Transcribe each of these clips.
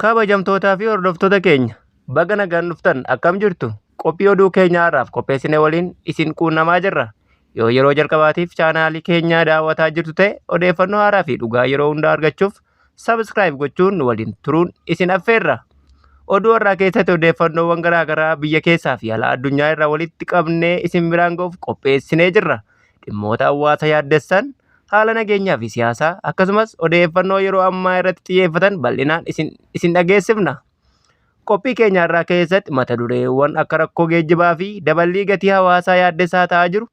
Kabajamtootaa fi hordoftoota keenya baga nagaan dhuftan akkam jirtu? Qophii oduu keenya har'aaf qopheessine waliin isin quunnamaa jirra. Yoo yeroo jalqabaatiif chaanaalii keenya daawwataa jirtu ta'e odeeffannoo haaraa fi dhugaa yeroo hundaa argachuuf sabskiraayib gochuun waliin turuun isin affeerra. Oduu har'aa keessatti odeeffannoowwan garaagaraa biyya keessaa fi alaa addunyaa irraa walitti qabnee isin biraan ga'uuf qopheessinee jirra. Dhimmoota hawaasa yaaddessan, haala nageenyaa fi siyaasaa akkasumas odeeffannoo yeroo ammaa irratti xiyyeeffatan bal'inaan isin dhageessifna. Qophii keenya irraa keessatti mata dureewwan akka rakkoo geejjibaa fi daballii gatii hawaasaa yaaddessaa ta'aa jiru,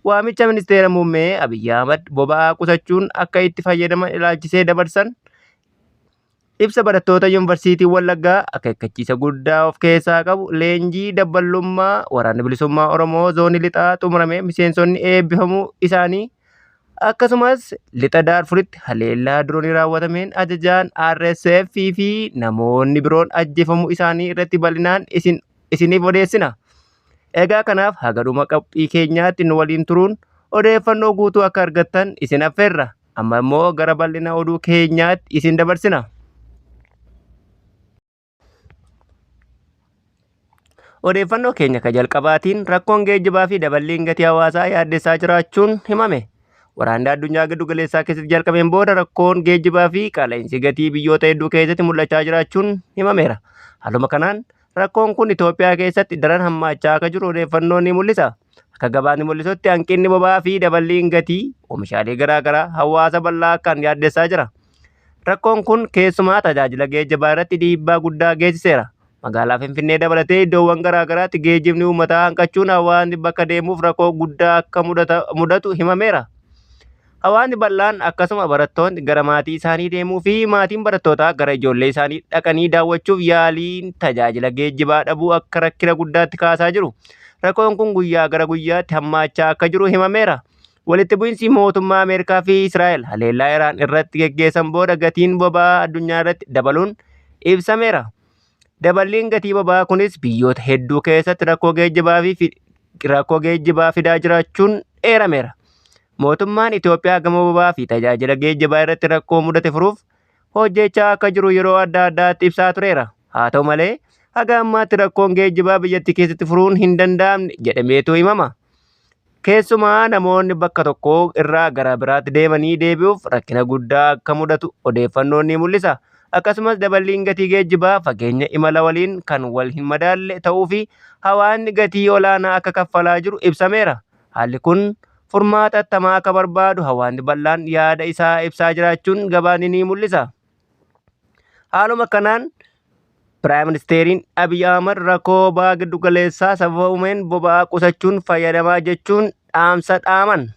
waamicha ministeera muummee Abiyyi Ahmad boba'aa qusachuun akka itti fayyadaman ilaalchisee dabarsan, ibsa barattoota yuunivarsiitii Wallaggaa akeekkachiisa guddaa of keessaa qabu, leenjii dabballummaa waraana bilisummaa Oromoo zoonii lixaa xumuramee miseensonni eebbifamuu isaanii, akkasumas lixa Daarfuritti haleellaa diroonii raawwatameen ajajaan RSF fi namoonni biroon ajjeefamuu isaanii irratti bal'inaan isiniif odeessina. Egaa kanaaf haga dhuma qophii keenyaatti nu waliin turuun odeeffannoo guutuu akka argattan isin affeerra. Amma immoo gara bal'ina oduu keenyaatti isin dabarsina. Odeeffannoo keenya ka jalqabaatiin rakkoon geejjibaa fi daballiin gatii hawaasaa yaaddessaa jiraachuun himame. Waraanni addunyaa giddu galeessaa keessatti jalqabeen booda rakkoon geejjibaa fi qaala'insi gatii biyyoota hedduu keessatti mul'achaa jiraachuun himameera. Haaluma kanaan rakkoon kun Itoophiyaa keessatti daran hammaachaa akka jiru odeeffannoon ni mul'isa. Akka gabaasni mul'isutti hanqinni boba'aa fi daballiin gatii oomishaalee garaagaraa hawaasa bal'aa akkaan yaaddessaa jira. Rakkoon kun keessumaa tajaajila geejjibaa irratti dhiibbaa guddaa geessiseera. Magaalaa Finfinnee dabalatee iddoowwan garaagaraatti geejjibni uummataa hanqachuun hawaasni bakka deemuuf rakkoo guddaa akka mudatu himameera. Hawaasni bal'aan akkasuma barattoonni gara maatii isaanii deemuu fi maatiin barattootaa gara ijoollee isaanii dhaqanii daawwachuuf yaaliin tajaajila geejjibaa dhabuu akka rakkina guddaatti kaasaa jiru. Rakkoon kun guyyaa gara guyyaatti hammaachaa akka jiru himameera. Walitti bu'iinsi mootummaa Ameerikaa fi Israa'el haleellaa Iraan irratti geggeessan booda gatiin boba'aa addunyaa irratti dabaluun ibsameera. Daballiin gatii boba'aa kunis biyyoota hedduu keessatti rakkoo geejjibaa fidaa jiraachuun eerameera. Mootummaan Itoophiyaa gama boba'aa fi tajaajila geejjibaa irratti rakkoo mudate furuuf hojjechaa akka jiru yeroo adda addaatti ibsaa tureera. Haa ta'u malee haga ammaatti rakkoon geejjibaa biyyattii keessatti furuun hin danda'amne jedhameetu himama. Keessumaa namoonni bakka tokko irraa gara biraatti deemanii deebi'uuf rakkina guddaa akka mudatu odeeffannoon ni mul'isa. Akkasumas daballiin gatii geejjibaa fageenya imala waliin kan wal hin madaalle ta'uu fi hawaasni gatii olaanaa akka kaffalaa jiru ibsameera. Haalli kun furmaata tamaa akka barbaadu hawaasni bal'aan yaada isaa ibsaa jiraachuun gabaasni ni mul'isa. Haaluma kanaan Piraayim Ministeeriin Abiyyi Ahmad rakkoo ba'aa giddu galeessaa sababa uumeen boba'aa qusachuun fayyadamaa jechuun dhaamsa dhaaman.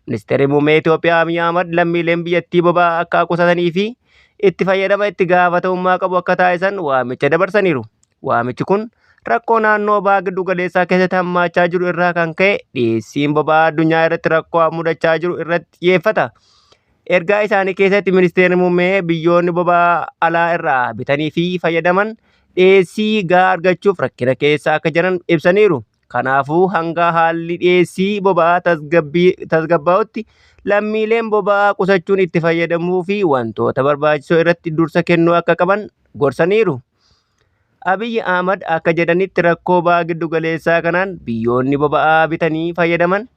Ministeerri muummee Itoophiyaa Abiyyi Ahmad lammiileen biyyattii boba'aa akka qusatanii fi itti fayyadama itti gaafatamummaa qabu akka taasisan waamicha dabarsaniiru. Waamichi kun rakkoo naannoo ba'aa giddu galeessaa keessatti hammaachaa jiru irraa kan ka'e dhiyeessiin boba'aa addunyaa irratti rakkoo mudachaa jiru irratti xiyyeeffata. Ergaa isaanii keessatti ministeerri muummee biyyoonni boba'aa alaa irraa bitanii fi fayyadaman dhiyeessii gahaa argachuuf rakkina keessa akka jiran ibsaniiru. Kanaafuu hanga haalli dhiyeessii boba'aa tasgabbaa'utti lammiileen boba'aa qusachuun itti fayyadamuu fi wantoota barbaachisoo irratti dursa kennuu akka qaban gorsaniiru. Abiyyi Ahmad akka jedhanitti rakkoo ba'aa giddu galeessaa kanaan biyyoonni boba'aa bitanii fayyadaman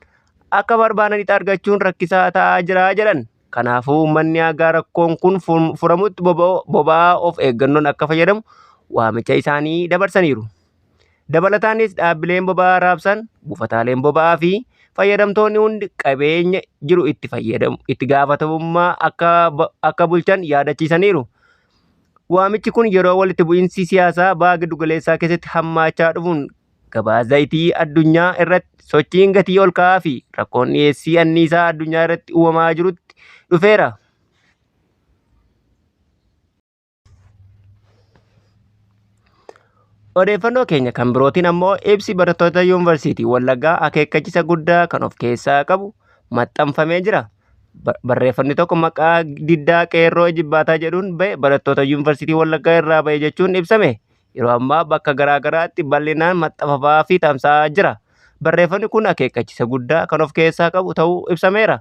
akka barbaadanitti argachuun rakkisaa ta'aa jira jedhan. Kanaafuu uummanni haga rakkoon kun furamutti boba'aa of eeggannoon akka fayyadamu waamicha isaanii dabarsaniiru. Dabalataanis dhaabbileen boba'aa raabsan, buufataaleen boba'aa fi fayyadamtoonni hundi qabeenya jiru itti gaafatamummaa akka bulchan yaadachiisaniiru. Waamichi kun yeroo walitti bu'iinsi siyaasaa ba'aa giddu galeessaa keessatti hammaachaa dhufuun gabaa zayitii addunyaa irratti sochiin gatii ol ka'aa fi rakkoon dhiyeessii anniisaa addunyaa irratti uumamaa jirutti dhufeera. Odeeffannoo keenya kan birootiin ammoo ibsi barattoota yuunivarsiitii Wallaggaa akeekkachiisa guddaa kan of keessaa qabu maxxanfamee jira. Barreeffamni tokko maqaa diddaa qeerroo jibbaataa jedhuun ba'e barattoota yuunivarsiitii Wallaggaa irraa ba'e jechuun ibsame. Yeroo ammaa bakka garaagaraatti bal'inaan maxxanfamaa fi tamsa'aa jira. Barreeffamni kun akeekkachiisa guddaa kan of keessaa qabu ta'uu ibsameera.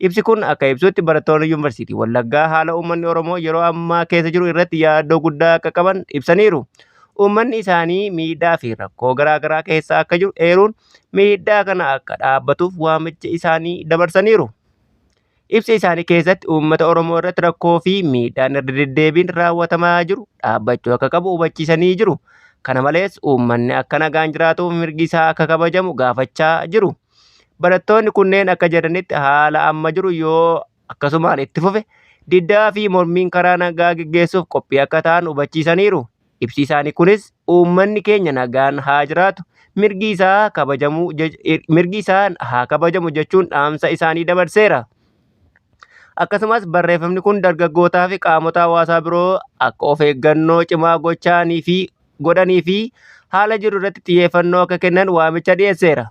Ibsi kun akka ibsutti barattoonni Yuunivarsiitii Wallaggaa haala uummanni Oromoo yeroo ammaa keessa jiru irratti yaaddoo guddaa akka qaban ibsaniiru. Uummanni isaanii miidhaa fi rakkoo garaa garaa keessa akka jiru eeruun miidhaa kana akka dhaabbatuuf waamicha isaanii dabarsaniiru. Ibsa isaanii keessatti uummata Oromoo irratti rakkoo fi miidhaan irra deddeebiin raawwatamaa jiru dhaabbachuu akka qabu hubachiisanii jiru. Kana malees uummanni akka nagaan jiraatuuf mirgi isaa akka kabajamu gaafachaa jiru. Barattoonni kunneen akka jedhanitti haala amma jiru yoo akkasumaan itti fufe diddaa fi mormiin karaa nagaa gaggeessuuf qophii akka ta'an hubachiisaniiru. Ibsi isaanii kunis uummanni keenya nagaan haa jiraatu, mirgi isaa haa kabajamu jechuun dhaamsa isaanii dabarseera. Akkasumas barreeffamni kun dargaggootaa fi qaamota hawaasaa biroo akka of eeggannoo cimaa godhanii fi haala jiru irratti xiyyeeffannoo akka kennan waamicha dhiyeesseera.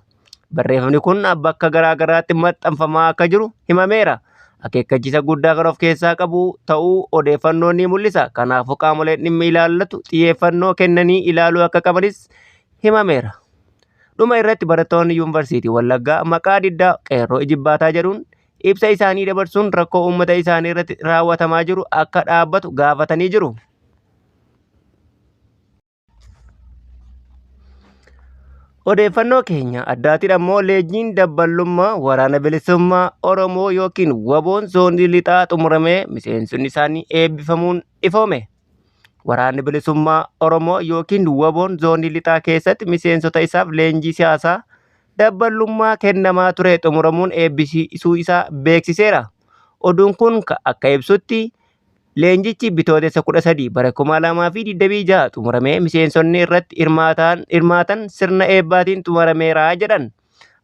Barreeffamni kun bakka garaa garaatti maxxanfamaa akka jiru himameera. Akeekkachiisa guddaa kan of keessaa qabu ta'uu odeeffannoon ni mul'isa. Kanaafuu qaamoleen dhimmi ilaallatu xiyyeeffannoo kennanii ilaaluu akka qabanis himameera. Dhuma irratti barattoonni Yuunivarsiitii Wallaggaa maqaa diddaa qeerroo ijibbaataa jedhuun ibsa isaanii dabarsuun rakkoo uummata isaanii irratti raawwatamaa jiru akka dhaabbatu gaafatanii jiru. Odeeffannoo keenya addaatiin ammoo leenjiin dabbalummaa waraana bilisummaa Oromoo yookiin WBO'n zoonii lixaa xumuramee miseensonni isaanii eebbifamuun ifoome. Waraanni bilisummaa Oromoo yookiin WBO'n zoonii lixaa keessatti miseensota isaaf leenjii siyaasaa dabbalummaa kennamaa ture xumuramuun eebbisiisuu isaa beeksiseera. Oduun kun akka ibsutti leenjichi bitootessa 13 bara 2026 xumuramee miseensonni irratti hirmaatan sirna eebbaatiin xumurameera jedhan.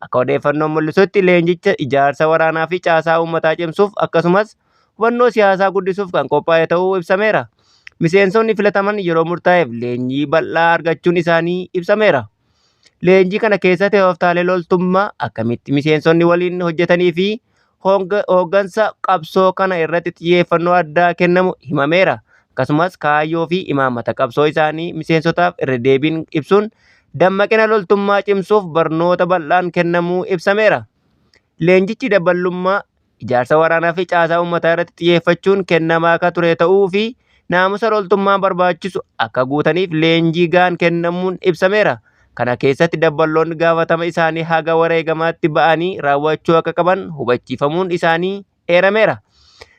Akka odeeffannoon mul'isutti leenjicha ijaarsa waraanaa fi caasaa uummataa cimsuuf akkasumas hubannoo siyaasaa guddisuuf kan qophaa'e ta'uu ibsameera. Miseensonni filataman yeroo murtaa'eef leenjii bal'aa argachuun isaanii ibsameera. Leenjii kana keessatti tooftaalee loltummaa akkamitti miseensonni waliin hojjetanii fi hooggansa qabsoo kana irratti xiyyeeffannoo addaa kennamu himameera. Akkasumas kaayyoo fi imaammata qabsoo isaanii miseensotaaf irra deebiin ibsuun dammaqina loltummaa cimsuuf barnoota bal'aan kennamuu ibsameera. Leenjichi dabbalummaa ijaarsa waraanaa fi caasaa uummataa irratti xiyyeeffachuun kennamaa akka ture ta'uu fi naamusa loltummaa barbaachisu akka guutaniif leenjii gahaan kennamuun ibsameera. Kana keessatti dabballoonni gaafatama isaanii haga wareegamaatti ba'anii raawwachuu akka qaban hubachiifamuun isaanii eerameera.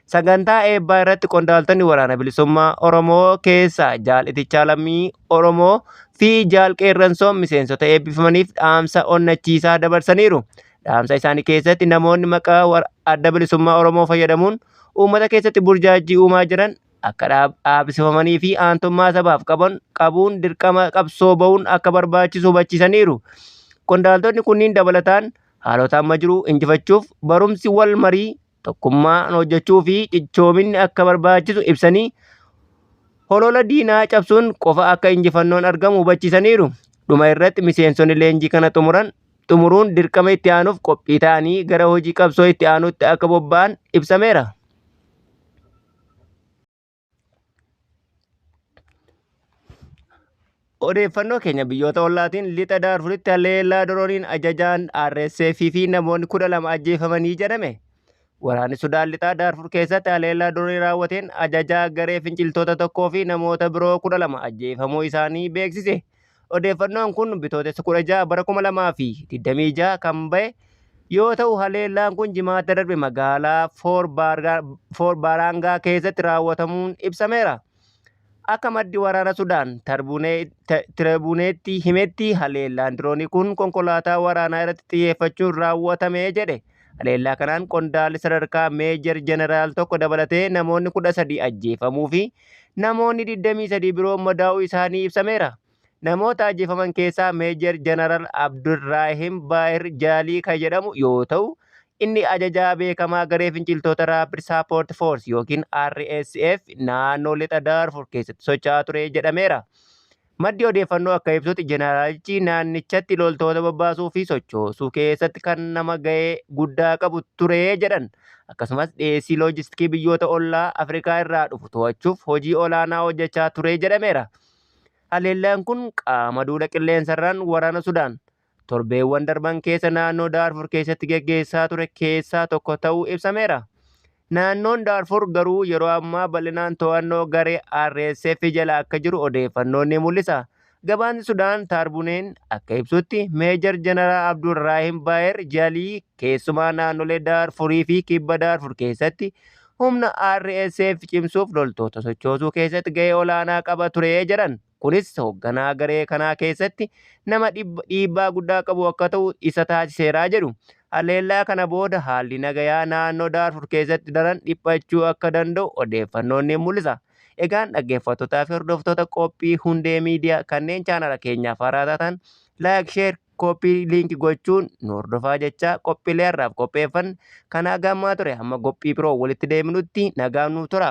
Sagantaa eebbaa irratti qondaaltonni waraana bilisummaa Oromoo keessaa Jaal Itichaa Lammii Oromoo fi Jaal Qeerransoon miseensota eebbifamaniif dhaamsa onnachiisaa dabarsaniiru. Dhaamsa isaanii keessatti namoonni maqaa adda bilisummaa Oromoo fayyadamuun uummata keessatti burjaajii uumaa jiran akka dhaabsifamanii fi aantummaa sabaaf qabuun dirqama qabsoo ba'uun akka barbaachisu hubachiisaniiru. Qondaaltonni kunniin dabalataan haalota amma jiru injifachuuf barumsi wal marii tokkummaan hojjechuu fi cichoominni akka barbaachisu ibsanii holola diinaa cabsuun qofa akka injifannoon argamu hubachiisaniiru. Dhuma irratti miseensonni leenjii kana xumuruun dirqama itti aanuuf qophii ta'anii gara hojii qabsoo itti aanutti akka bobba'an ibsameera. Odeeffannoo keenya biyyoota ollaatiin lixa Daarfuritti haleellaa dorooniin ajajaan RSF fi namoonni 12 ajjeefamanii jedhame. Waraanni Sudaan lixaa Daarfur keessatti haleellaa doroonii raawwateen ajajaa garee finciltoota tokkoo fi namoota biroo 12 ajjeefamuu isaanii beeksise. Odeeffannoon kun bitootessa 16 bara 2026 kan ba'e yoo ta'u haleellaan kun jimaata darbe magaalaa Foor Baaraangaa keessatti raawwatamuun ibsameera. Akka maddi waraana Sudaan Tirbuneetti himetti haleellaan diroonii kun konkolaataa waraanaa irratti xiyyeeffachuun raawwatame jedhe. Haleellaa kanaan qondaalli sadarkaa meejar jeneraal tokko dabalatee namoonni 13 ajjeefamuu fi namoonni 23 biroo madaa'uu isaanii ibsameera. Namoota ajjeefaman keessaa meejar jeneraal Abdurraahim Baahir Jaalii kan jedhamu yoo ta'u, inni ajajaa beekamaa garee finciltoota Rapid Support Force yookiin RSF naannoo lixa Daarfur keessatti socho'aa ture jedhameera. Maddi odeeffannoo akka ibsutti jeneraalichi naannichatti loltoota bobbaasuu fi sochoosuu keessatti kan nama gahee guddaa qabu ture jedhan. Akkasumas dhiyeessii loojistikii biyyoota ollaa Afrikaa irraa dhufu to'achuuf hojii olaanaa hojjechaa ture jedhameera. Haleellaan kun qaama duula qilleensarraan waraana Sudaan torbeewwan darban keessa naannoo Daarfur keessatti geggeessaa ture keessaa tokko ta'uu ibsameera. Naannoon Daarfur garuu yeroo ammaa bal'inaan to'annoo garee RSF jala akka jiru odeeffannoon ni mul'isa. Gabaasni Sudaan Taarbuneen akka ibsutti Meejar Jeneraal Abdurraahim Baayer Jalii keessumaa naannolee Daarfurii fi kibba Daarfur keessatti humna RSF cimsuuf loltoota sochoosuu keessatti gahee olaanaa qaba ture jedhan. Kunis hoogganaa garee kanaa keessatti nama dhiibbaa guddaa qabu akka ta'u isa taasiseera jedhu. Haleellaa kana booda haalli nagayaa naannoo Daarfur keessatti daran dhiphachuu akka danda'u odeeffannoon ni mul'isa. Egaan dhaggeeffattootaa fi hordoftoota qophii hundee miidiyaa kanneen chaanala keenyaaf haaraa taatan laayik, sheer, koppii liinkii gochuun nu hordofaa jechaa qophiilee har'aaf qopheeffan kan hagammaa ture. Hamma qophii biroo walitti deebinutti nagaan nuuf tura.